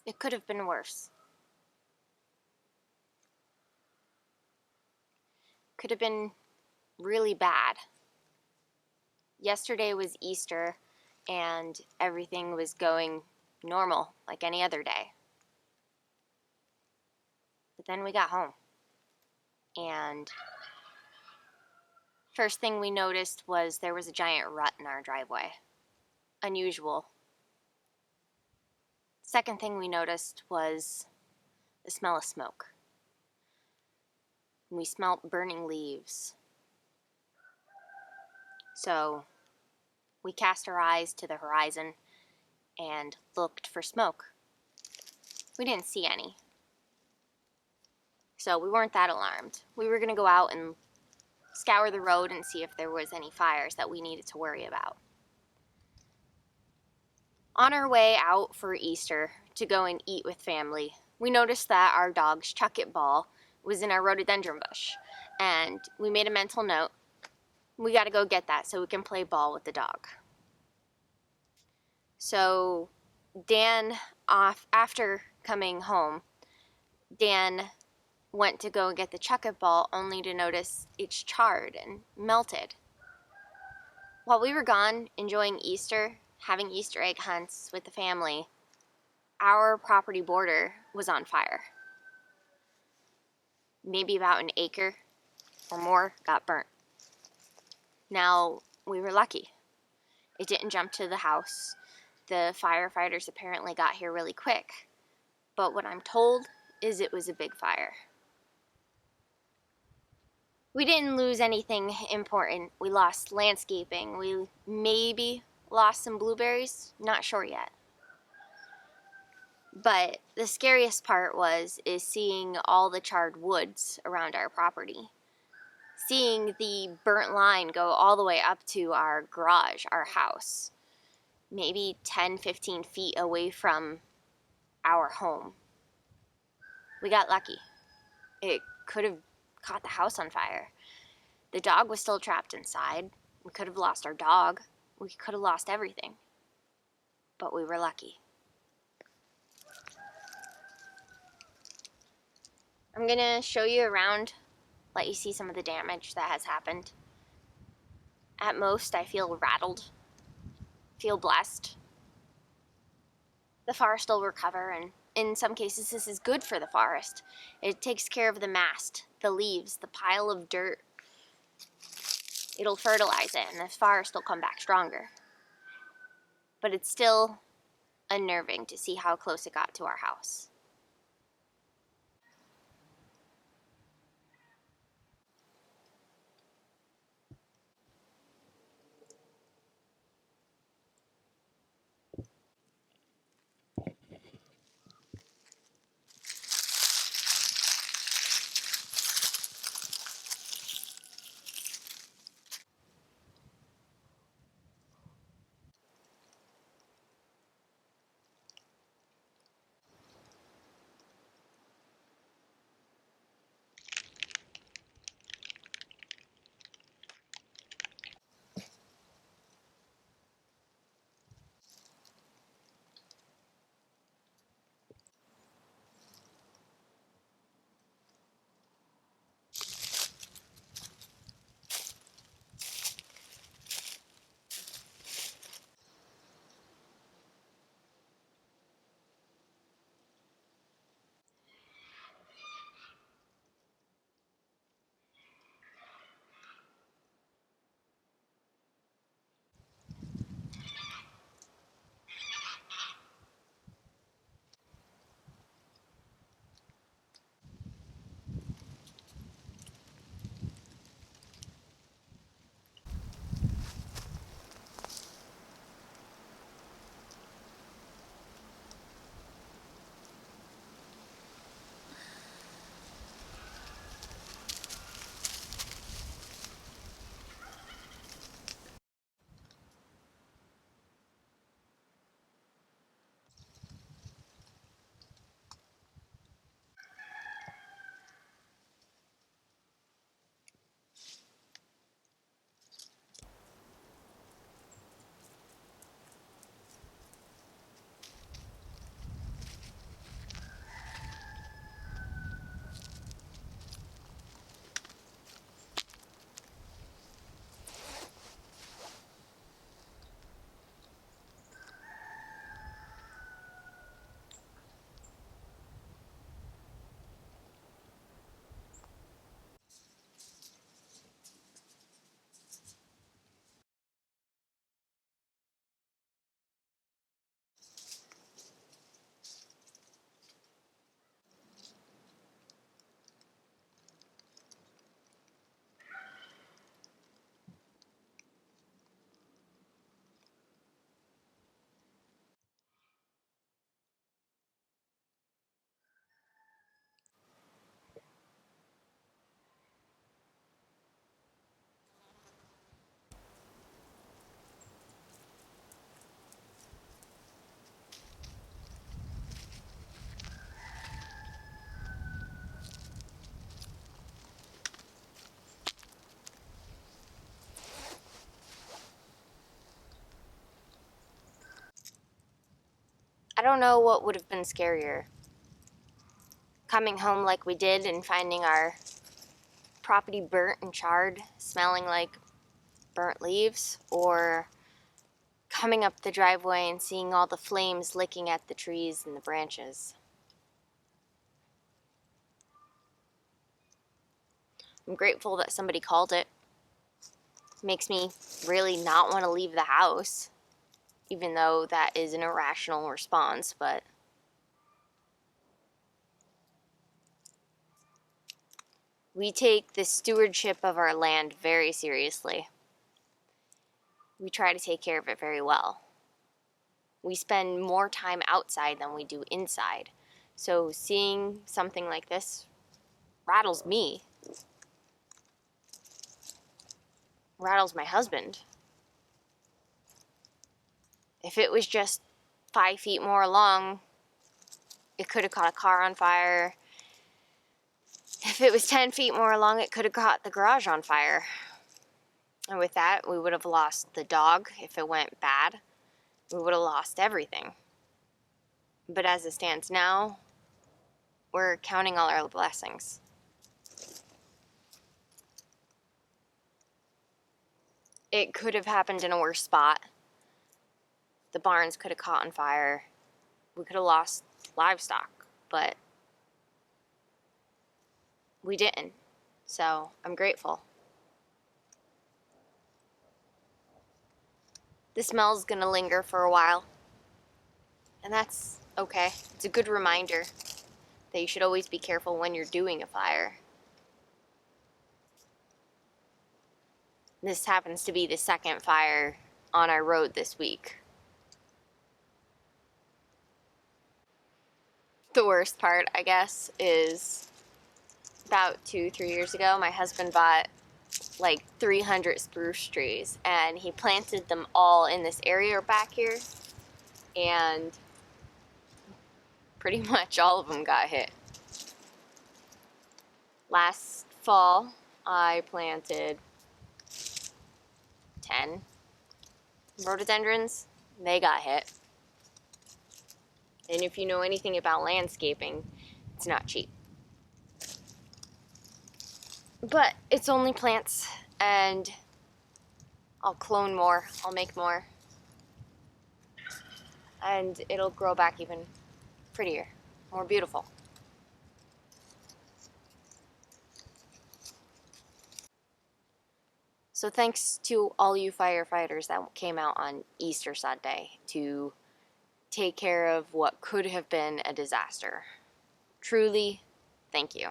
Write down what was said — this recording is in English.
It could have been worse. Could have been really bad. Yesterday was Easter and everything was going normal like any other day. But then we got home and first thing we noticed was there was a giant rut in our driveway. Unusual. Second thing we noticed was the smell of smoke. We smelt burning leaves. So we cast our eyes to the horizon and looked for smoke. We didn't see any. So we weren't that alarmed. We were going to go out and scour the road and see if there was any fires that we needed to worry about. On our way out for Easter to go and eat with family, we noticed that our dog's chuck-it ball was in our rhododendron bush, and we made a mental note. We got to go get that so we can play ball with the dog. So after coming home, Dan went to go get the chuck-it ball only to notice it's charred and melted. While we were gone enjoying Easter, having Easter egg hunts with the family, our property border was on fire. Maybe about an acre or more got burnt. Now, we were lucky. It didn't jump to the house. The firefighters apparently got here really quick. But what I'm told is it was a big fire. We didn't lose anything important. We lost landscaping. We maybe lost some blueberries. Not sure yet. But the scariest part is seeing all the charred woods around our property. Seeing the burnt line go all the way up to our garage, our house. Maybe 10, 15 feet away from our home. We got lucky. It could have caught the house on fire. The dog was still trapped inside. We could have lost our dog. We could have lost everything. But we were lucky. I'm gonna show you around, let you see some of the damage that has happened. At most, I feel rattled, feel blessed. The forest will recover, and in some cases, this is good for the forest. It takes care of the mast, the leaves, the pile of dirt. It'll fertilize it, and the forest will come back stronger. But it's still unnerving to see how close it got to our house. I don't know what would have been scarier. Coming home like we did and finding our property burnt and charred, smelling like burnt leaves, or coming up the driveway and seeing all the flames licking at the trees and the branches. I'm grateful that somebody called it. Makes me really not want to leave the house, even though that is an irrational response, but we take the stewardship of our land very seriously. We try to take care of it very well. We spend more time outside than we do inside. So seeing something like this rattles me, rattles my husband. If it was just 5 feet more long, it could have caught a car on fire. If it was 10 feet more long, it could have caught the garage on fire. And with that, we would have lost the dog if it went bad. We would have lost everything. But as it stands now, we're counting all our blessings. It could have happened in a worse spot. The barns could have caught on fire. We could have lost livestock, but we didn't. So I'm grateful. The smell's gonna linger for a while, and that's okay. It's a good reminder that you should always be careful when you're doing a fire. This happens to be the second fire on our road this week. The worst part, I guess, is about 2-3 years ago, my husband bought like 300 spruce trees, and he planted them all in this area back here, and pretty much all of them got hit. Last fall, I planted 10 rhododendrons. They got hit. And if you know anything about landscaping, it's not cheap. But it's only plants, and I'll clone more, I'll make more, and it'll grow back even prettier, more beautiful. So thanks to all you firefighters that came out on Easter Sunday to take care of what could have been a disaster. Truly, thank you.